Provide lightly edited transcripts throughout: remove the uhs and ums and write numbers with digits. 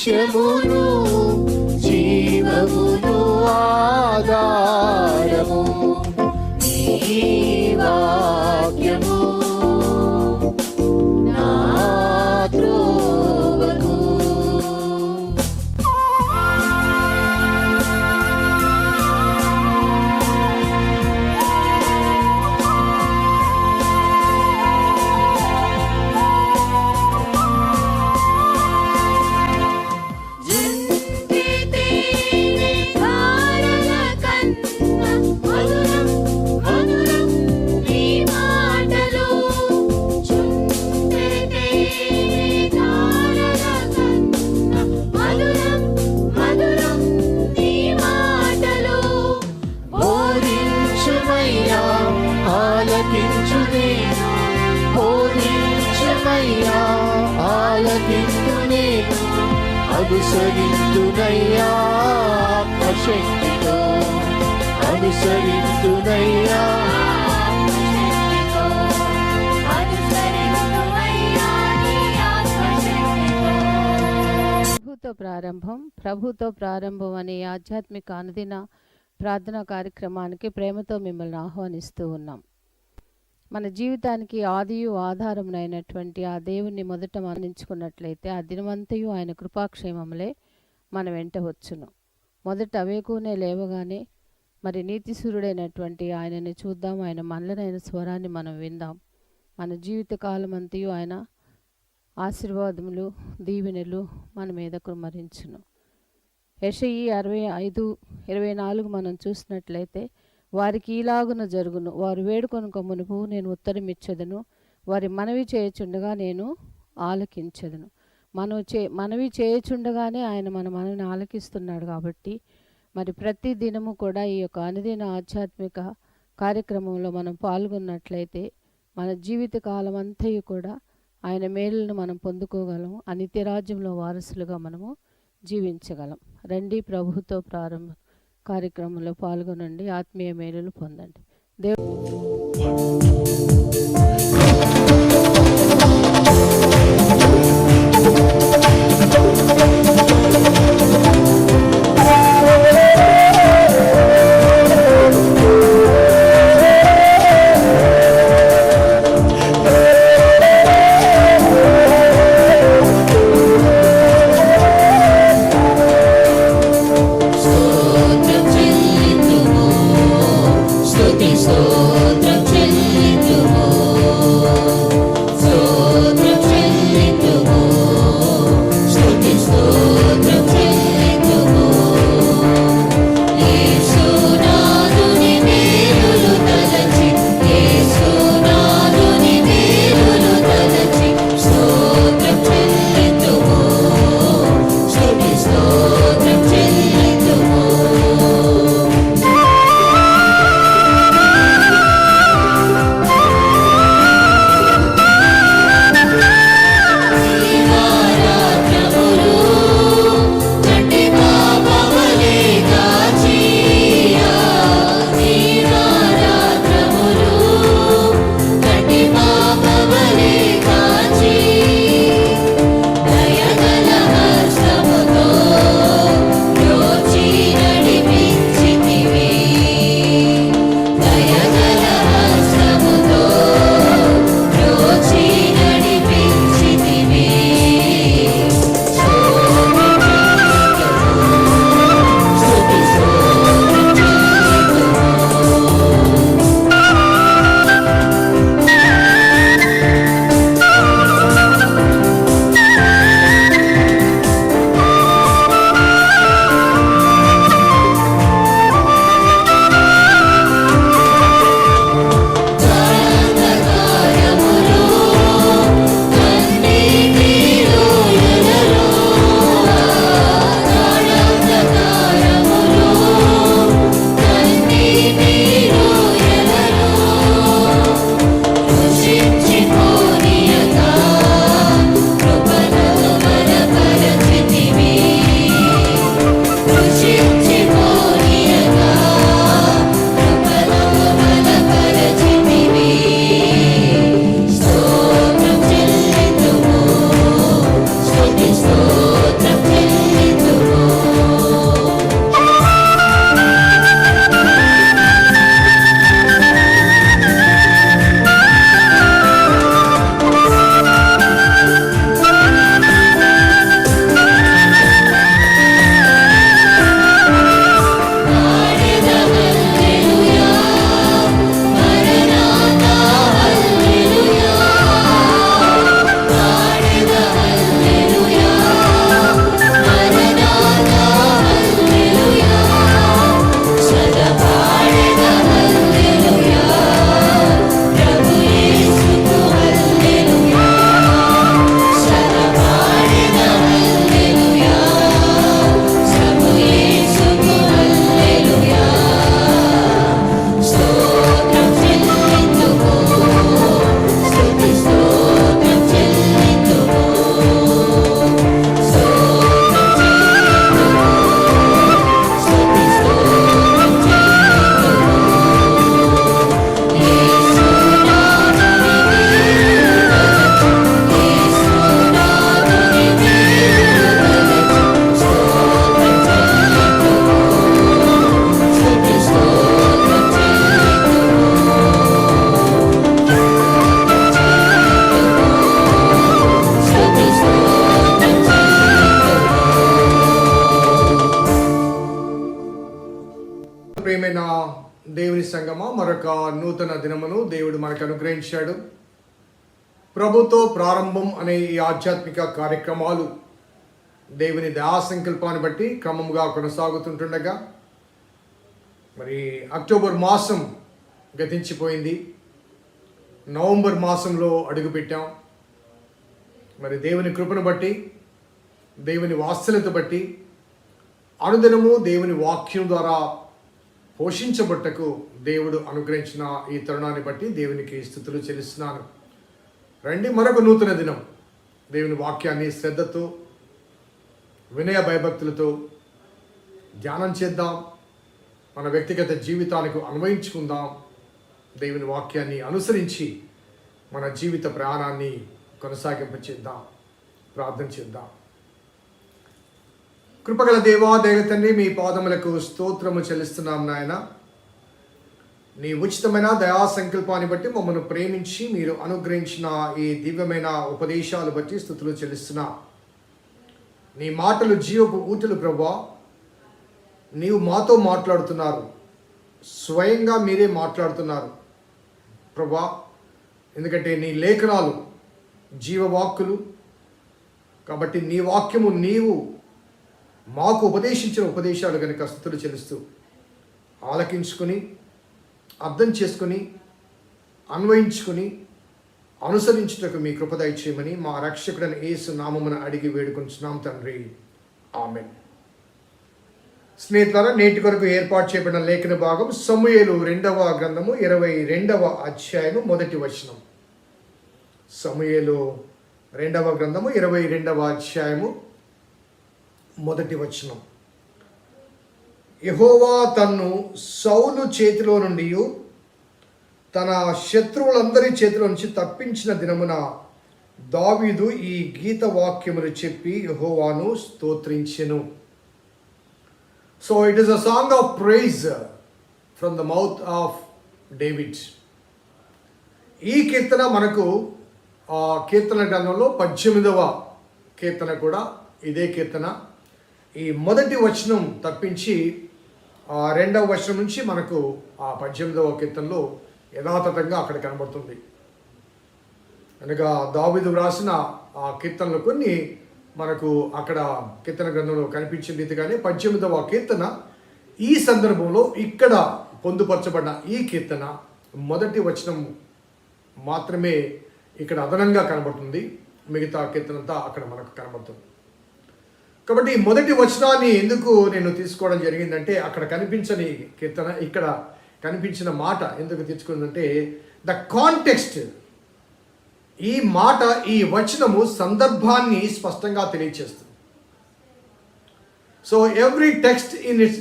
సత్యమును జీవమును ఆధారము నీ వాక్యము నా త్రోవకు. అనుసరింతునయ్యా ఆత్మశక్తితో, అనుసరింతునయ్యా ప్రభుతో ప్రారంభం అనే ఆధ్యాత్మిక అనుదిన ప్రార్థనా కార్యక్రమానికి ప్రేమతో మిమ్మల్ని ఆహ్వానిస్తూ ఉన్నాం. మన జీవితానికి ఆదియు ఆధారమునైనటువంటి ఆ దేవుణ్ణి మొదట మరణించుకున్నట్లయితే ఆ దినమంతయు ఆయన కృపాక్షేమములే మన వెంట వచ్చును. మొదట అవేకునే లేవగానే మరి నీతిసూరుడైనటువంటి ఆయనని చూద్దాం, ఆయన మనలనైన స్వరాన్ని మనం విందాం. మన జీవిత కాలం అంతయు ఆయన ఆశీర్వాదములు దీవెనలు మన మీద కుమ్మరించును. యెషయి 65:24 మనం చూసినట్లయితే వారికి ఈలాగున జరుగును, వారు వేడుకొనుక మునుపు నేను ఉత్తరం ఇచ్చేదను, వారి మనవి చేయుచుండగా నేను ఆలకించెదను. మనవి చేయుచుండగానే ఆయన మన మనవిని ఆలకిస్తున్నాడు. కాబట్టి మరి ప్రతి దినము కూడా ఈ యొక్క అనుదిన ఆధ్యాత్మిక కార్యక్రమంలో మనం పాల్గొన్నట్లయితే మన జీవిత కాలం అంతయు కూడా ఆయన మేలులను మనం పొందుకోగలము. ఆ నిత్యరాజ్యంలో వారసులుగా మనము జీవించగలం. రండి, ప్రభుతో ప్రారంభ కార్యక్రమంలో పాల్గొనండి, ఆత్మీయ మేలులు పొందండి. స్తోత్రం చెల్లింతుము మరొక నూతన దినమును దేవుడు మనకు అనుగ్రహించాడు. ప్రభుతో ప్రారంభం అనే ఈ ఆధ్యాత్మిక కార్యక్రమాలు దేవుని దయా సంకల్పాన్ని బట్టి క్రమంగా కొనసాగుతుంటుండగా మరి అక్టోబర్ మాసం గతించిపోయింది, నవంబర్ మాసంలో అడుగుపెట్టాం. మరి దేవుని కృపను బట్టి, దేవుని వాత్సల్యత బట్టి అనుదినము దేవుని వాక్యం ద్వారా పోషించబట్టకు దేవుడు అనుగ్రహించిన ఈ తరుణాన్ని బట్టి దేవునికి స్తుతులు చెల్లిస్తున్నాను. రండి, మరొక నూతన దినం దేవుని వాక్యాన్ని శ్రద్ధతో వినయ భయభక్తులతో ధ్యానం చేద్దాం. మన వ్యక్తిగత జీవితానికి అన్వయించుకుందాం. దేవుని వాక్యాన్ని అనుసరించి మన జీవిత ప్రయాణాన్ని కొనసాగింపచేద్దాం. ప్రార్థన చేద్దాం. కృపగల దేవా, దైవ తండ్రి, మీ పాదములకు స్తోత్రము చెల్లిస్తున్నాం నాయన. నీ ఉచితమైన దయా సంకల్పాన్ని బట్టి మమ్మల్ని ప్రేమించి మీరు అనుగ్రహించిన ఈ దివ్యమైన ఉపదేశాలు బట్టి స్తుతులు చెల్లిస్తున్నా. నీ మాటలు జీవపు ఊటలు ప్రభువా. నీవు మాతో మాట్లాడుతున్నారు, స్వయంగా మీరే మాట్లాడుతున్నారు ప్రభువా. ఎందుకంటే నీ లేఖనాలు జీవవాక్కులు కాబట్టి నీ వాక్యము నీవు మాకు ఉపదేశించిన ఉపదేశాలు కనుక స్తుతులు చెల్లిస్తూ ఆలకించుకొని అర్థం చేసుకొని అన్వయించుకొని అనుసరించుటకు మీ కృప దయచేయమని మా రక్షకుడైన యేసు నామమున అడిగి వేడుకొంచున్నాం తండ్రి, ఆమేన్. స్నేహితులారా, నేటి కొరకు ఏర్పాటు చేయబడిన లేఖన భాగం సమూయేలు 2వ గ్రంథము 22వ అధ్యాయము 1వ వచనం. సమూయేలు 2వ గ్రంథము 22వ అధ్యాయము 1వ వచనం. యెహోవా తన్ను సౌలు చేతిలో నుండి తన శత్రువులందరి చేతిలో నుంచి తప్పించిన దినమున దావీదు ఈ గీత వాక్యములు చెప్పి యెహోవాను స్తోత్రించెను. So it is a song of praise from the mouth of David. ఈ కీర్తన మనకు కీర్తన గ్రంథంలో 18వ కీర్తన కూడా ఇదే కీర్తన. ఈ మొదటి వచనం తప్పించి 2వ వచనం నుంచి మనకు 18వ కీర్తనలో యథాతథంగా అక్కడ కనబడుతుంది. అనగా దావీదు వ్రాసిన ఆ కీర్తనలు కొన్ని మనకు అక్కడ కీర్తన గ్రంథంలో కనిపించిన రీతిగానే 18వ కీర్తన ఈ సందర్భంలో ఇక్కడ పొందుపరచబడిన ఈ కీర్తన మొదటి వచనం మాత్రమే ఇక్కడ అదనంగా కనబడుతుంది. మిగతా కీర్తన అంతా అక్కడ మనకు కనబడుతుంది. కాబట్టి ఈ మొదటి వచనాన్ని ఎందుకు నేను తీసుకోవడం జరిగిందంటే అక్కడ కనిపించని కీర్తన ఇక్కడ కనిపించిన మాట ఎందుకు తీసుకుందంటే ద కాంటెక్స్ట్, ఈ మాట ఈ వచనము సందర్భాన్ని స్పష్టంగా తెలియచేస్తుంది. So every text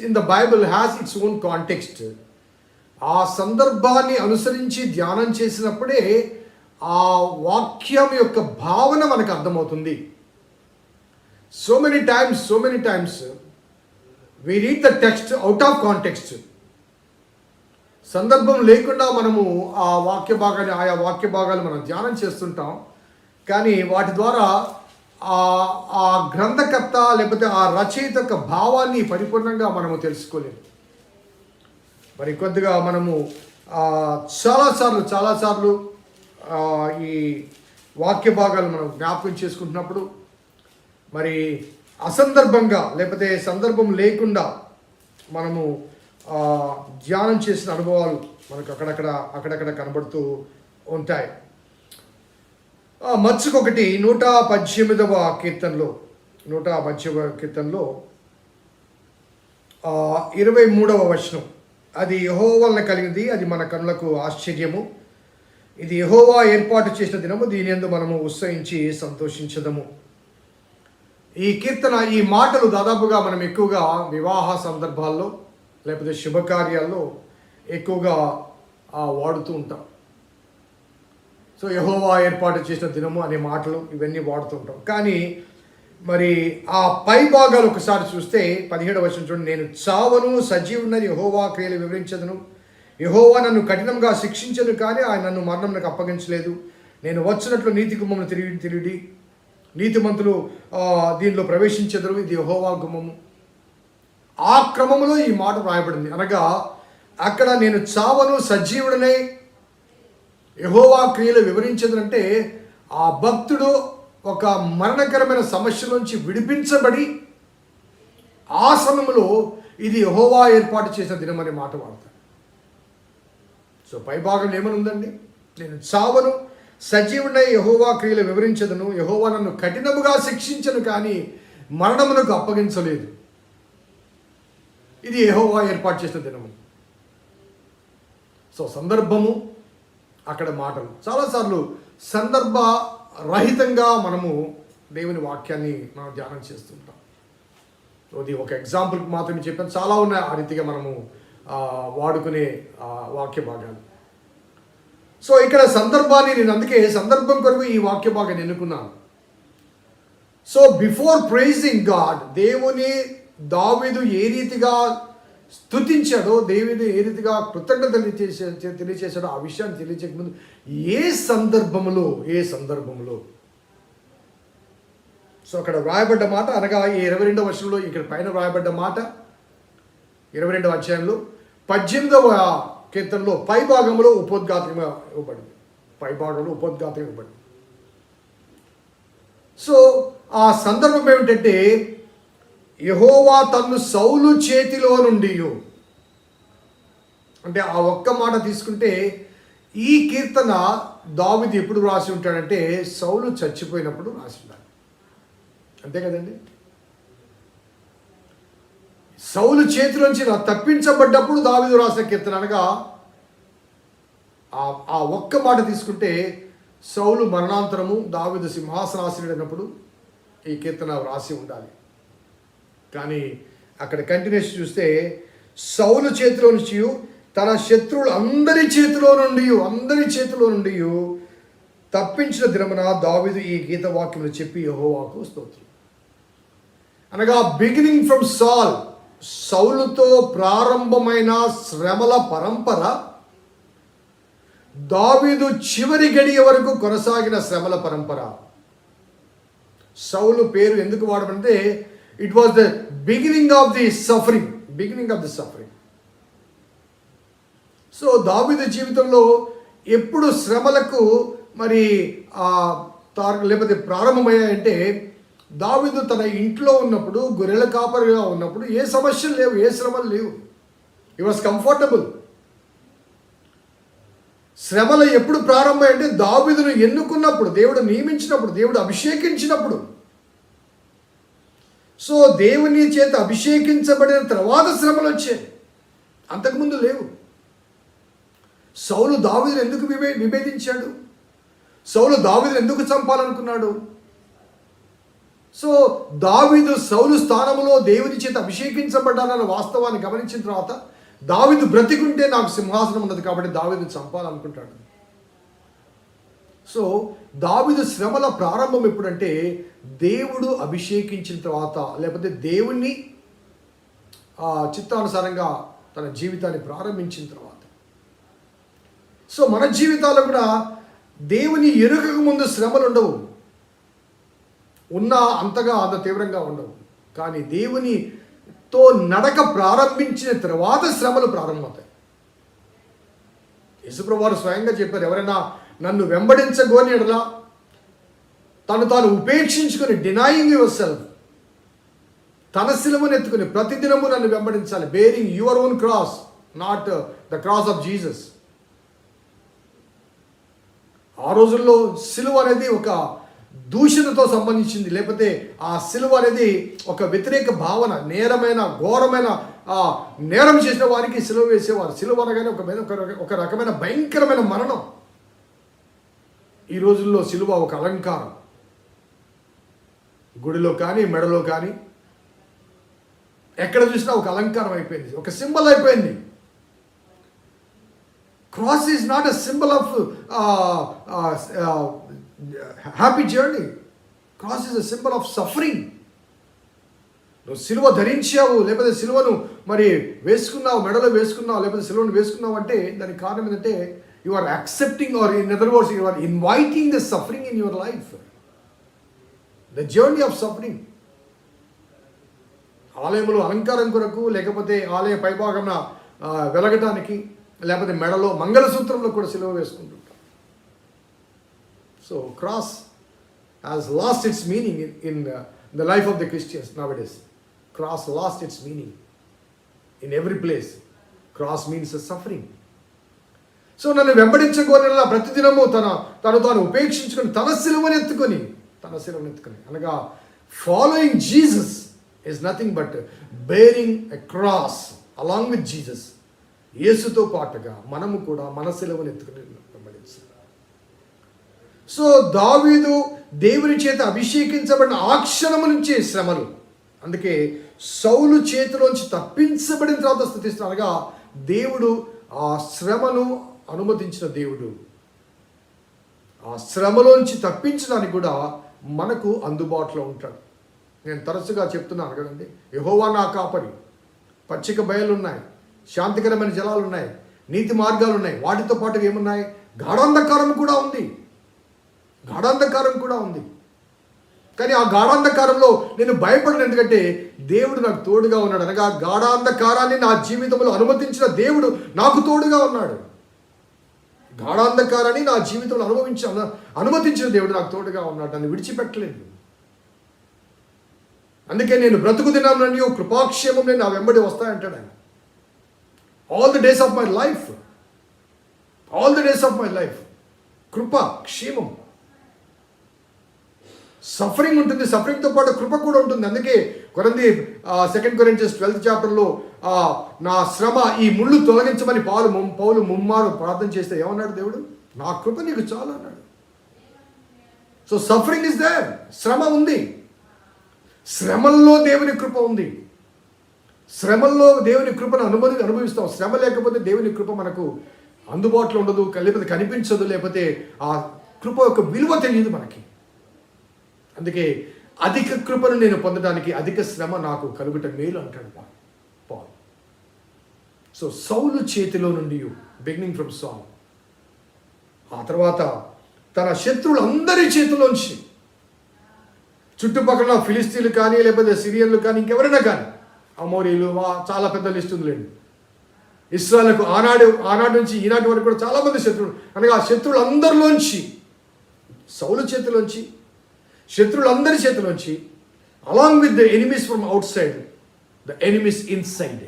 in the Bible has its own context. ఆ సందర్భాన్ని అనుసరించి ధ్యానం చేసినప్పుడే ఆ వాక్యం యొక్క భావన మనకు అర్థమవుతుంది. So many times we read the text out of context. సందర్భం లేకుండా మనము ఆ ఆయా వాక్య భాగాలు మనం ధ్యానం చేస్తుంటాం. కానీ వాటి ద్వారా ఆ గ్రంథకర్త లేకపోతే ఆ రచయిత యొక్క భావాన్ని పరిపూర్ణంగా మనము తెలుసుకోలేము. మరి కొద్దిగా మనము చాలాసార్లు ఈ వాక్య భాగాలు మనం జ్ఞాపకం చేసుకుంటున్నప్పుడు మరి అసందర్భంగా లేకపోతే సందర్భం లేకుండా మనము ధ్యానం చేసిన అనుభవాలు మనకు అక్కడక్కడ కనబడుతూ ఉంటాయి. మచ్చుకొకటి 118వ కీర్తనలో 23వ వచనం. అది యెహోవా వలన కలిగింది, అది మన కనులకు ఆశ్చర్యము. ఇది యెహోవా ఏర్పాటు చేసిన దినము, దీని యందు మనము ఉత్సహించి సంతోషించదము. ఈ కీర్తన, ఈ మాటలు దాదాపుగా మనం ఎక్కువగా వివాహ సందర్భాల్లో లేకపోతే శుభకార్యాల్లో ఎక్కువగా వాడుతూ ఉంటాం. సో యెహోవా ఏర్పాటు చేసిన దినము అనే మాటలు ఇవన్నీ వాడుతూ ఉంటాం. కానీ మరి ఆ పై భాగాలు ఒకసారి చూస్తే 17వ వచనం చూడండి. నేను చావను, సజీవున్నది యెహోవా క్రియలు వివరించదును. యెహోవా నన్ను కఠినంగా శిక్షించను, కానీ ఆయన నన్ను మరణంకు అప్పగించలేదు. నేను వచ్చినట్లు నీతి గుమ్మమును తిరిగి నీతిమంతులు దీనిలో ప్రవేశించెదరు, ఇది యెహోవా గుమ్మము. ఆ క్రమంలో ఈ మాట రాయబడింది. అనగా అక్కడ నేను చావను సజీవుడనై యెహోవా క్రియలు వివరించదంటే ఆ భక్తుడు ఒక మరణకరమైన సమస్య నుంచి విడిపించబడి ఆ సమయంలో ఇది యెహోవా ఏర్పాటు చేసిన దినం అనే మాట వాడతాడు. సో పైభాగం ఏమని ఉందండి? నేను చావను సజీవుడై యెహోవా క్రియలు వివరించదును, యెహోవా నన్ను కఠినముగా శిక్షించను కానీ మరణమునకు అప్పగించలేదు. ఇది యెహోవా ఏర్పాటు చేసిన దినము. సో సందర్భము, అక్కడ మాటలు. చాలాసార్లు సందర్భ రహితంగా మనము దేవుని వాక్యాన్ని మనం ధ్యానం చేస్తుంటాం. అది ఒక ఎగ్జాంపుల్కి మాత్రమే చెప్పాను, చాలా ఉన్నాయి ఆ రీతిగా మనము వాడుకునే వాక్య భాగాలు. సో ఇక్కడ సందర్భాన్ని నేను అందుకే సందర్భం కొరకు ఈ వాక్య భాగాన్ని ఎన్నుకున్నాను. సో బిఫోర్ ప్రైజింగ్ గాడ్, దేవుని దావీదు ఏ రీతిగా స్తుతించాడో, దేవుడు ఏ రీతిగా కృతజ్ఞత తెలియచేశాడో ఆ విషయాన్ని తెలియచేయక ముందు ఏ సందర్భములో సో అక్కడ వ్రాయబడ్డ మాట అనగా ఈ 22వ వచనంలో, ఇక్కడ పైన వ్రాయబడ్డ మాట 22వ అధ్యాయంలో 18వ కీర్తనలో పై భాగంలో ఉపోద్ఘాతంగా ఇవ్వబడింది. సో ఆ సందర్భం ఏమిటంటే, యెహోవా తన్ను సౌలు చేతిలో నుండి, అంటే ఆ ఒక్క మాట తీసుకుంటే ఈ కీర్తన దావీదు ఎప్పుడు రాసి ఉంటాడంటే సౌలు చచ్చిపోయినప్పుడు రాసి ఉంటాడు. అంతే కదండి? సౌలు చేతిలోంచి తప్పించబడ్డప్పుడు దావీదు రాసిన కీర్తన. అనగా ఆ ఒక్క మాట తీసుకుంటే సౌలు మరణాంతరము దావీదు సింహాసనాసీనుడైనప్పుడు ఈ కీర్తన రాసి ఉండాలి. కానీ అక్కడ కంటిన్యూషన్ చూస్తే సౌలు చేతిలో నుంచి తన శత్రువులు అందరి చేతిలో నుండి తప్పించిన దినమున దావీదు ఈ గీత వాక్యములు చెప్పి యెహోవాకు స్తోత్రం. అనగా బిగినింగ్ ఫ్రమ్ సౌలుతో ప్రారంభమైన శ్రమల పరంపర దావీదు చివరి గడియ వరకు కొనసాగిన శ్రమల పరంపర. సౌలు పేరు ఎందుకు వాడమంటే it was the beginning of the suffering. So దావీదు జీవితంలో ఎప్పుడు శ్రమలకు మరి లేకపోతే ప్రారంభమయ్యాయంటే, దావీదు తన ఇంట్లో ఉన్నప్పుడు, గొర్రెల కాపరిగా ఉన్నప్పుడు ఏ సమస్యలు లేవు, ఏ శ్రమలు లేవు. హి వాజ్ కంఫర్టబుల్. శ్రమలు ఎప్పుడు ప్రారంభమయ్యంటే దావీదును ఎన్నుకున్నప్పుడు, దేవుడు నియమించినప్పుడు, దేవుడు అభిషేకించినప్పుడు. సో దేవుని చేత అభిషేకించబడిన తర్వాత శ్రమలు వచ్చాయి, అంతకుముందు లేవు. సౌలు దావీదును ఎందుకు విభేదించాడు? సౌలు దావీదును ఎందుకు చంపాలనుకున్నాడు? సో దావీదు సౌలు స్థానంలో దేవుని చేత అభిషేకించబడ్డానన్న వాస్తవాన్ని గమనించిన తర్వాత, దావీదు బ్రతికుంటే నాకు సింహాసనం ఉన్నది కాబట్టి దావీదును చంపాలనుకుంటాడు. సో దావీదు శ్రమల ప్రారంభం ఎప్పుడంటే దేవుడు అభిషేకించిన తర్వాత, లేకపోతే దేవుణ్ణి చిత్తానుసారంగా తన జీవితాన్ని ప్రారంభించిన తర్వాత. సో మన జీవితాల్లో కూడా దేవుని ఎరుగక ముందు శ్రమలు ఉండవు, ఉన్నా అంతగా అంత తీవ్రంగా ఉండవు. కానీ దేవునితో నడక ప్రారంభించిన తర్వాత శ్రమలు ప్రారంభమవుతాయి. యేసుప్రభువు వారు స్వయంగా చెప్పారు, ఎవరైనా నన్ను వెంబడించగోని ఎడలా తాను ఉపేక్షించుకొని, డినైయింగ్ యువర్ సెల్ఫ్, తన సిలువను ఎత్తుకుని ప్రతిదినము నన్ను వెంబడించాలి. Bearing your own cross, not the cross of Jesus. ఆ రోజుల్లో సిలువ అనేది ఒక దూషణతో సంబంధించింది, లేకపోతే ఆ సిలువ అనేది ఒక వ్యతిరేక భావన, నేరమైన ఘోరమైన నేరం చేసిన వారికి సిలువ వేసేవారు. సిలువ అనగానే ఒక రకమైన భయంకరమైన మరణం. ఈ రోజుల్లో సిలువ ఒక అలంకారం. గుడిలో కానీ, మెడలో కానీ, ఎక్కడ చూసినా ఒక అలంకారం అయిపోయింది, ఒక సింబల్ అయిపోయింది. Cross is not a symbol of happy journey. Cross is a symbol of suffering. నువ్వు సిలువ ధరించావు, లేకపోతే సిలువను మరి వేసుకున్నావు, మెడలో వేసుకున్నావు, లేకపోతే సిలువను వేసుకున్నావు అంటే దానికి కారణం ఏంటంటే you are accepting, or in other words you are inviting the suffering in your life, the journey of suffering. ఆలయంలో అలంకారం కొరకు, లేకపోతే ఆలయ పైభాగంన వెలగటానికి, లేకపోతే మెడలో మంగళసూత్రంలో కూడా సిలువ వేసుకుంటుంటాం. So cross has lost its meaning in the life of the Christians nowadays. Cross lost its meaning in every place. Cross means a suffering. So నన్ను వెంబడించగోరిన ప్రతిదినము తను తాను ఉపేక్షించుకొని తన సిలువను ఎత్తుకొని అనగా following Jesus is nothing but bearing a cross along with Jesus. యేసుతో పాటుగా మనము కూడా మన సిలువను ఎత్తుకొని వెంబడించాలి. సో దావీదు దేవుని చేత అభిషేకించబడిన ఆ క్షణము నుంచే శ్రమలు. అందుకే సౌలు చేతిలోంచి తప్పించబడిన తర్వాత స్తుతిస్తున్నారుగా, దేవుడు ఆ శ్రమను అనుమతించిన దేవుడు. ఆ శ్రమలోంచి తప్పించడానికి కూడా మనకు అందుబాటులో ఉంటాడు. నేను తరచుగా చెప్తున్నాను కదండి, యెహోవా నా కాపరి, పచ్చిక బయలు ఉన్నాయి, శాంతికరమైన జలాలు ఉన్నాయి, నీతి మార్గాలు ఉన్నాయి. వాటితో పాటు ఏమున్నాయి? గాఢాంధకారం కూడా ఉంది. కానీ ఆ గాఢాంధకారంలో నేను భయపడను, ఎందుకంటే దేవుడు నాకు తోడుగా ఉన్నాడు. అనగా గాఢాంధకారాన్ని నా జీవితంలో అనుమతించిన దేవుడు నాకు తోడుగా ఉన్నాడు. గాఢాంధకారాన్ని నా జీవితంలో అనుమతించిన దేవుడు నాకు తోడుగా ఉన్నాడు, నన్ను విడిచిపెట్టలేదు. అందుకే నేను బ్రతుకు దినాన్ని కృపాక్షేమం నేను నా వెంబడి వస్తాయంటాడు ఆయన. All the days of my life కృప, క్షేమం. సఫరింగ్ ఉంటుంది, సఫరింగ్తో పాటు కృప కూడా ఉంటుంది. అందుకే 2 Corinthians 12th చాప్టర్లో నా శ్రమ, ఈ ముళ్ళు తొలగించమని పౌలు ముమ్మారు ప్రార్థన చేస్తే ఏమన్నాడు దేవుడు? నా కృప నీకు చాలు అన్నాడు. సో సఫరింగ్ ఇస్ దేర్, శ్రమ ఉంది. శ్రమల్లో దేవుని కృప ఉంది. శ్రమల్లో దేవుని కృపను అనుభవిస్తాం. శ్రమ లేకపోతే దేవుని కృప మనకు అందుబాటులో ఉండదు, లేకపోతే కనిపించదు, లేకపోతే ఆ కృప యొక్క విలువ తెలియదు మనకి. అందుకే అధిక కృపను నేను పొందడానికి అధిక శ్రమ నాకు కలుగుట మేలు అంటాడు పాల్. సో సౌలు చేతిలో నుండి, బిగినింగ్ ఫ్రమ్ సాల్, ఆ తర్వాత తన శత్రువులందరి చేతిలోంచి, చుట్టుపక్కల ఫిలిస్తీన్లు కానీ, లేకపోతే సిరియన్లు కానీ, ఇంకెవరైనా కానీ, అమోరీలు, చాలా పెద్ద లిస్ట్ ఉందిలేండి. ఇశ్రాయేలుకు ఆనాడు నుంచి ఈనాటి వరకు కూడా చాలామంది శత్రువులు. అనగా ఆ శత్రువులందరిలోంచి, సౌలు చేతిలోంచి, శత్రువులందరి చేతిలోంచి, along with the enemies from outside, the enemies inside,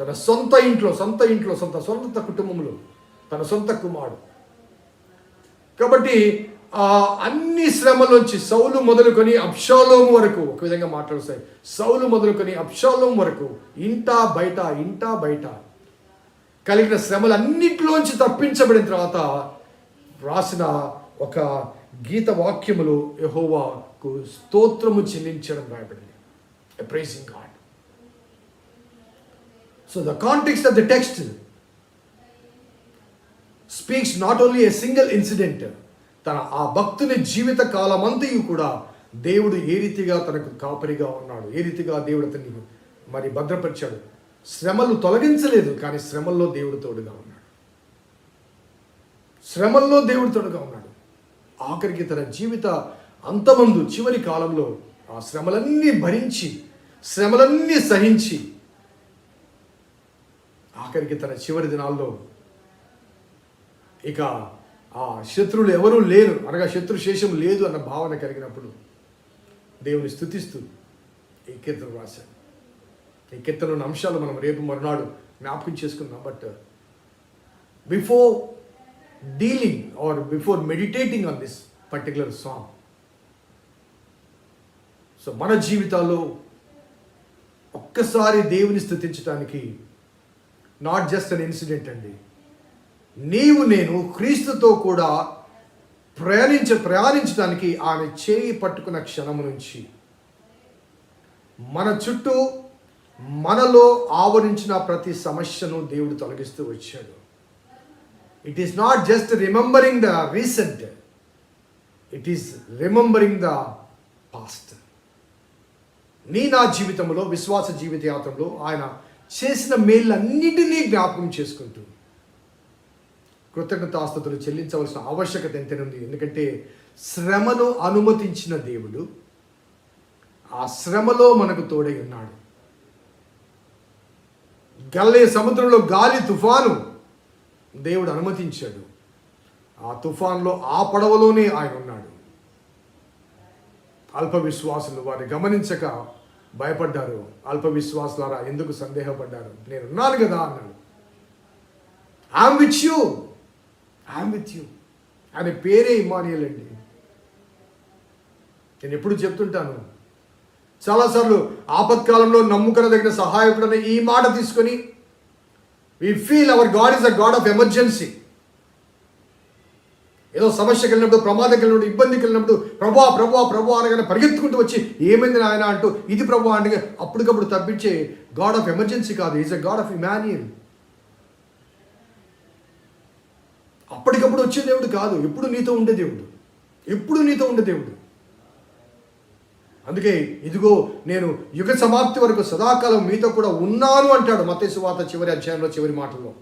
తన సొంత ఇంట్లో, సొంత కుటుంబంలో, తన సొంత కుమారుడు. కాబట్టి అన్ని శ్రమలోంచి సౌలు మొదలుకొని అబ్షాలోము వరకు, ఒక విధంగా మాట్లాడుతాయి, సౌలు మొదలుకొని అబ్షాలోము వరకు ఇంటా బయట కలిగిన శ్రమలన్నిటిలోంచి తప్పించబడిన తర్వాత రాసిన ఒక గీత వాక్యములు యెహోవాకు స్తోత్రము చెల్లించడం రాయబడింది. Pricing God. So the context of the text speaks not only a single incident. ఆ భక్తుని జీవిత కాలమంతయు కూడా దేవుడు ఏ రీతిగా తనకు కాపరిగా ఉన్నాడు, ఏ రీతిగా దేవుడు అతన్ని మరి భద్రపరిచాడు. శ్రమలు తొలగించలేదు, కానీ శ్రమల్లో దేవుడు తోడుగా ఉన్నాడు. ఆఖరికి తన జీవిత అంతమందు చివరి కాలంలో ఆ శ్రమలన్నీ భరించి, శ్రమలన్నీ సహించి, ఆఖరికి తన చివరి దినాల్లో ఇక ఆ శత్రువులు ఎవరూ లేరు, అనగా శత్రు శేషం లేదు అన్న భావన కలిగినప్పుడు దేవుని స్తుతిస్తూ ఈ కీర్తన రాశాడు. ఈ కీర్తనలోని అంశాలు మనం రేపు మరునాడు జ్ఞాపకం చేసుకుందాం. But before dealing are before meditating on this particular song, so మన జీవితాల్లో ఒక్కసారి దేవుని స్తుతించడానికి నాట్ జస్ట్ అన్ ఇన్సిడెంట్ అండి. నేను క్రీస్తుతో కూడా ప్రయాణించడానికి ఆమె చేయి పట్టుకున్న క్షణము నుంచి మన చుట్టూ, మనలో ఆవరించిన ప్రతి సమస్యను దేవుడు తొలగిస్తూ వచ్చాడు. It is not just remembering the recent, it is remembering the past. నా జీవితంలో, విశ్వాస జీవిత యాత్రలో ఆయన చేసిన మేళ్ళన్నిటినీ జ్ఞాపకం చేసుకుంటూ కృతజ్ఞతాస్తుతులు చెల్లించవలసిన ఆవశ్యకత ఎంతైనా. ఎందుకంటే శ్రమను అనుమతించిన దేవుడు ఆ శ్రమలో మనకు తోడై ఉన్నాడు. గలిలయ సముద్రంలో గాలి తుఫాను దేవుడు అనుమతించాడు. ఆ తుఫాన్లో ఆ పడవలోనే ఆయన ఉన్నాడు. అల్ప విశ్వాసులు వారిని గమనించక భయపడ్డారు. అల్ప విశ్వాసులారా ఎందుకు సందేహపడ్డారు? నేనున్నాను కదా అన్నాడు. I'm with you, I'm with you. ఆయన పేరే ఇమ్మానుయేల్ అండి. నేను ఎప్పుడు చెప్తుంటాను, చాలాసార్లు ఆపత్కాలంలో నమ్ముకొనదగిన సహాయకుడు అనే ఈ మాట తీసుకొని we feel our God is a God of emergency. ఏదో సమస్యకి వెళ్ళినప్పుడు, ప్రమాదం వెళ్ళినప్పుడు, ఇబ్బందికి వెళ్ళినప్పుడు ప్రభా ప్రభా ప్రభా అనగానే పరిగెత్తుకుంటూ వచ్చి ఏమైంది నాయన అంటూ ఇది ప్రభా అంటే అప్పటికప్పుడు తప్పించే గాడ్ ఆఫ్ ఎమర్జెన్సీ కాదు. Is a God of Emmanuel. అప్పటికప్పుడు వచ్చే దేవుడు కాదు, ఎప్పుడు నీతో ఉండే దేవుడు, ఎప్పుడు నీతో ఉండే దేవుడు. అందుకే ఇదిగో నేను యుగ సమాప్తి వరకు సదాకాలం మీతో కూడా ఉన్నాను అంటాడు మత్తయి సువార్త చివరి అధ్యాయంలో చివరి మాటల్లో.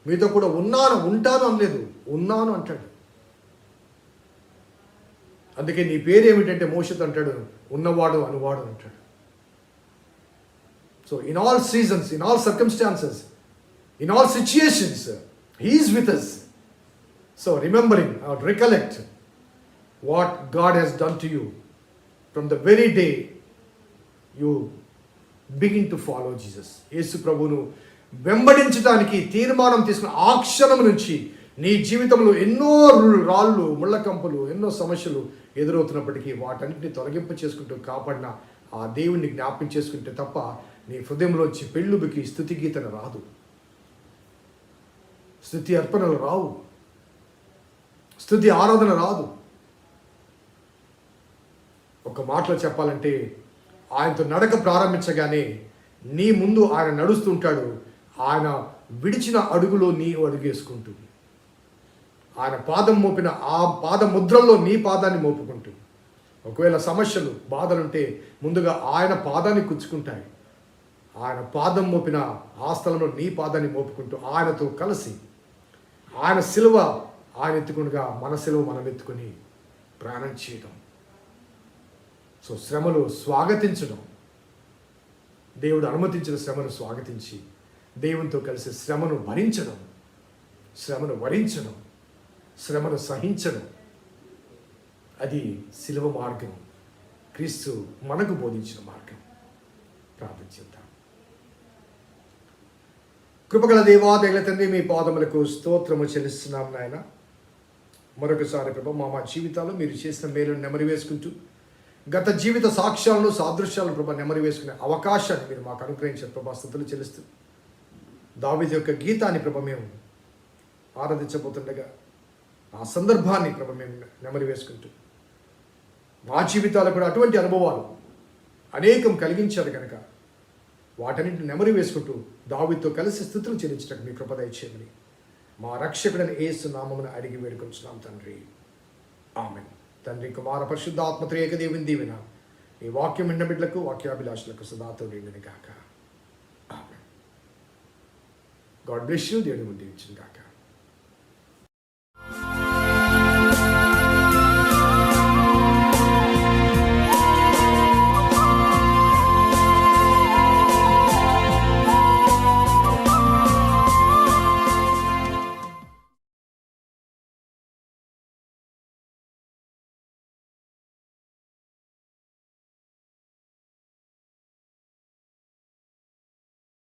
మీతో కూడా ఉన్నాను, ఉంటాను అనలేదు, ఉన్నాను అంటాడు. అందుకే నీ పేరు ఏమిటంటే మోషత్ అంటాడు, ఉన్నవాడు అనువాడు అంటాడు. So in all seasons, in all circumstances, in all situations he is with us. So remembering or recollect what God has done to you from the very day you begin to follow Jesus. యేసు ప్రభువును వెంబడించడానికి తీర్మానం తీసుకున్న ఆ క్షణం నుంచి నీ జీవితంలో ఎన్నో రాళ్ళు, ముళ్ళకంపలు, ఎన్నో సమస్యలు ఎదురవుతున్నప్పటికీ వాటన్నిటిని తొలగింప చేసుకుంటూ కాపాడిన ఆ దేవుణ్ణి జ్ఞాపకం చేసుకుంటే తప్ప నీ హృదయంలోంచి పెళ్ళుబికి స్తుతి గీతన రాదు, స్తుతి అర్పణలు రావు, స్తుతి ఆరాధన రాదు. ఒక మాటలో చెప్పాలంటే ఆయనతో నడక ప్రారంభించగానే నీ ముందు ఆయన నడుస్తుంటాడు. ఆయన విడిచిన అడుగులో నీ అడుగు వేసుకుంటూ, ఆయన పాదం మోపిన ఆ పాద ముద్రల్లో నీ పాదాన్ని మోపుకుంటూ, ఒకవేళ సమస్యలు బాధలుంటే ముందుగా ఆయన పాదాన్ని కుచ్చుకుంటాయి. ఆయన పాదం మోపిన ఆ స్థలంలో నీ పాదాన్ని మోపుకుంటూ ఆయనతో కలిసి ఆయన సిలువ ఆయన ఎత్తుకుండగా మన సిలువ మనం ఎత్తుకుని ప్రయాణం చేయడం. సో శ్రమలు స్వాగతించడం, దేవుడు అనుమతించిన శ్రమను స్వాగతించి దేవునితో కలిసి శ్రమను భరించడం, శ్రమను వరించడం, శ్రమను సహించడం, అది సిలువ మార్గం, క్రీస్తు మనకు బోధించిన మార్గం. ప్రార్థించుదాం. కృపగల దేవా, దయగల తండ్రి, మీ పాదములకు స్తోత్రము చెల్లిస్తున్నాం నాయన. మరొకసారి ప్రభు మా జీవితాల్లో మీరు చేసిన మేలును నెమరు వేసుకుంటూ గత జీవిత సాక్ష్యాలను, సాదృశ్యాలను ప్రభా నెమరు వేసుకునే అవకాశాన్ని మీరు మాకు అనుగ్రహించారు ప్రభా. స్తుతులు చెల్లిస్తూ దావీదు యొక్క గీతాన్ని ప్రభ మేము ఆరాధించబోతుండగా ఆ సందర్భాన్ని ప్రభ మేము నెమరు వేసుకుంటూ మా జీవితాలు కూడా అటువంటి అనుభవాలు అనేకం కలిగించారు కనుక వాటన్నింటిని నెమరు వేసుకుంటూ దావీదుతో కలిసి స్తుతులు చెల్లించడానికి మీ కృప దయచేయమని మా రక్షకుడైన యేసు నామమున అడిగి వేడుకొంచున్నాం తండ్రి. ఆమేన్. తండ్రి, కుమార, పరిశుద్ధాత్మ త్రియేక దేవుని దీవెన ఈ వాక్యం విన్న బిడ్డలకు, వాక్యాభిలాషులకు సదా తోడేయును గాక. ఆమేన్. God bless you. దేవుని దీవించును గాక.